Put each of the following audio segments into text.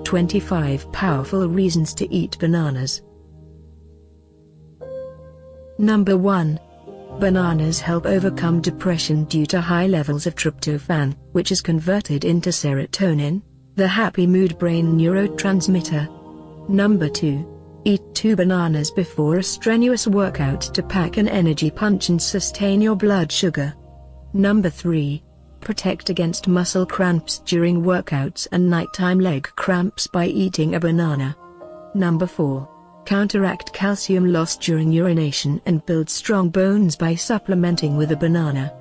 25 Powerful Reasons to Eat Bananas. Number 1. Bananas help overcome depression due to high levels of tryptophan, which is converted into serotonin, the happy mood brain neurotransmitter. Number 2. Eat 2 bananas before a strenuous workout to pack an energy punch and sustain your blood sugar. Number 3. Protect against muscle cramps during workouts and nighttime leg cramps by eating a banana. Number 4. Counteract calcium loss during urination and build strong bones by supplementing with a banana.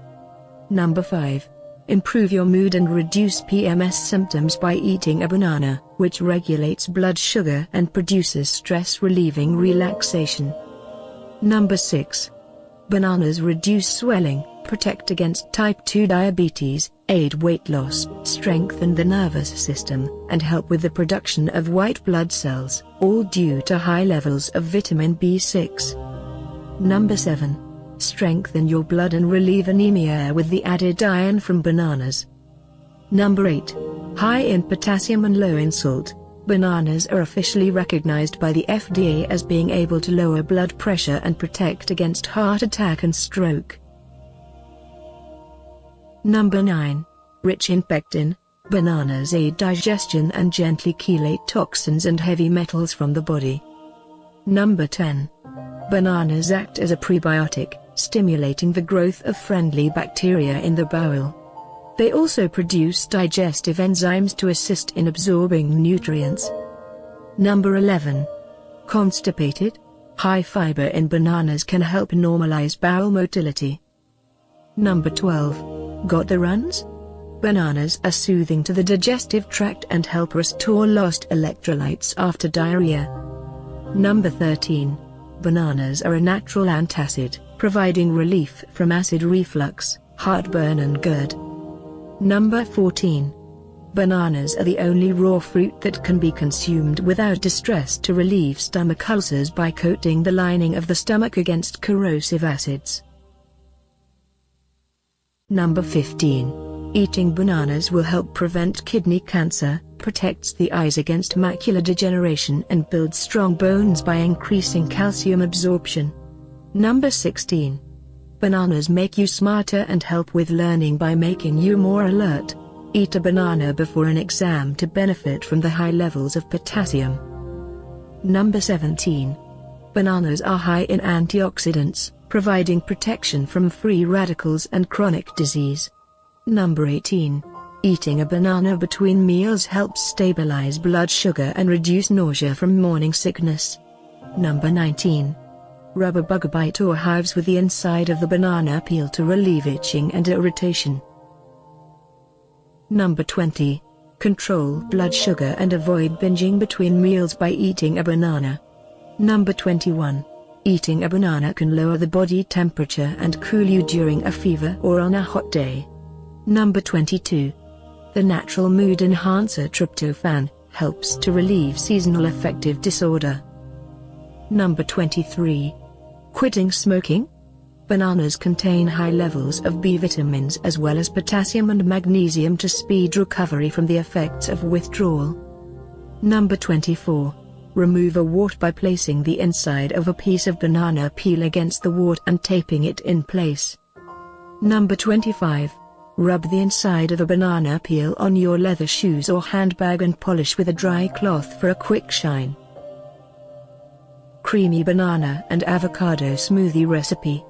Number 5. Improve your mood and reduce PMS symptoms by eating a banana, which regulates blood sugar and produces stress-relieving relaxation. Number 6. Bananas reduce swelling, protect against type 2 diabetes, aid weight loss, strengthen the nervous system, and help with the production of white blood cells, all due to high levels of vitamin B6. Number 7. Strengthen your blood and relieve anemia with the added iron from bananas. Number 8. High in potassium and low in salt, bananas are officially recognized by the FDA as being able to lower blood pressure and protect against heart attack and stroke. Number 9. Rich in pectin, bananas aid digestion and gently chelate toxins and heavy metals from the body. Number 10. Bananas act as a prebiotic, stimulating the growth of friendly bacteria in the bowel. They also produce digestive enzymes to assist in absorbing nutrients. Number 11. Constipated? High fiber in bananas can help normalize bowel motility. Number 12. Got the runs? Bananas are soothing to the digestive tract and help restore lost electrolytes after diarrhea. Number 13. Bananas are a natural antacid, providing relief from acid reflux, heartburn and GERD. Number 14. Bananas are the only raw fruit that can be consumed without distress to relieve stomach ulcers by coating the lining of the stomach against corrosive acids. Number 15. Eating bananas will help prevent kidney cancer, protects the eyes against macular degeneration and builds strong bones by increasing calcium absorption. Number 16. Bananas make you smarter and help with learning by making you more alert. Eat a banana before an exam to benefit from the high levels of potassium. Number 17. Bananas are high in antioxidants, providing protection from free radicals and chronic disease. Number 18. Eating a banana between meals helps stabilize blood sugar and reduce nausea from morning sickness. Number 19. Rub a bug bite or hives with the inside of the banana peel to relieve itching and irritation. Number 20. Control blood sugar and avoid binging between meals by eating a banana. Number 21. Eating a banana can lower the body temperature and cool you during a fever or on a hot day. Number 22. The natural mood enhancer tryptophan helps to relieve seasonal affective disorder. Number 23. Quitting smoking? Bananas contain high levels of B vitamins as well as potassium and magnesium to speed recovery from the effects of withdrawal. Number 24. Remove a wart by placing the inside of a piece of banana peel against the wart and taping it in place. Number 25. Rub the inside of a banana peel on your leather shoes or handbag and polish with a dry cloth for a quick shine. Creamy banana and avocado smoothie recipe.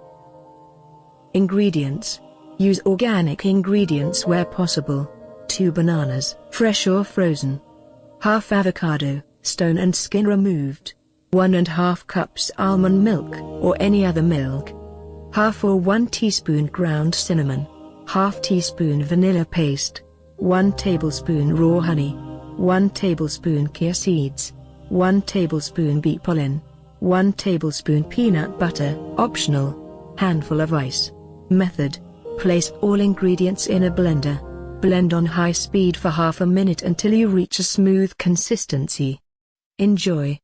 Ingredients. Use organic ingredients where possible. 2 bananas, fresh or frozen. Half avocado, stone and skin removed. 1½ cups almond milk, or any other milk. Half or 1 teaspoon ground cinnamon. Half teaspoon vanilla paste. 1 tablespoon raw honey. 1 tablespoon chia seeds. 1 tablespoon bee pollen. 1 tablespoon peanut butter, optional. Handful of ice. Method. Place all ingredients in a blender. Blend on high speed for half a minute until you reach a smooth consistency. Enjoy.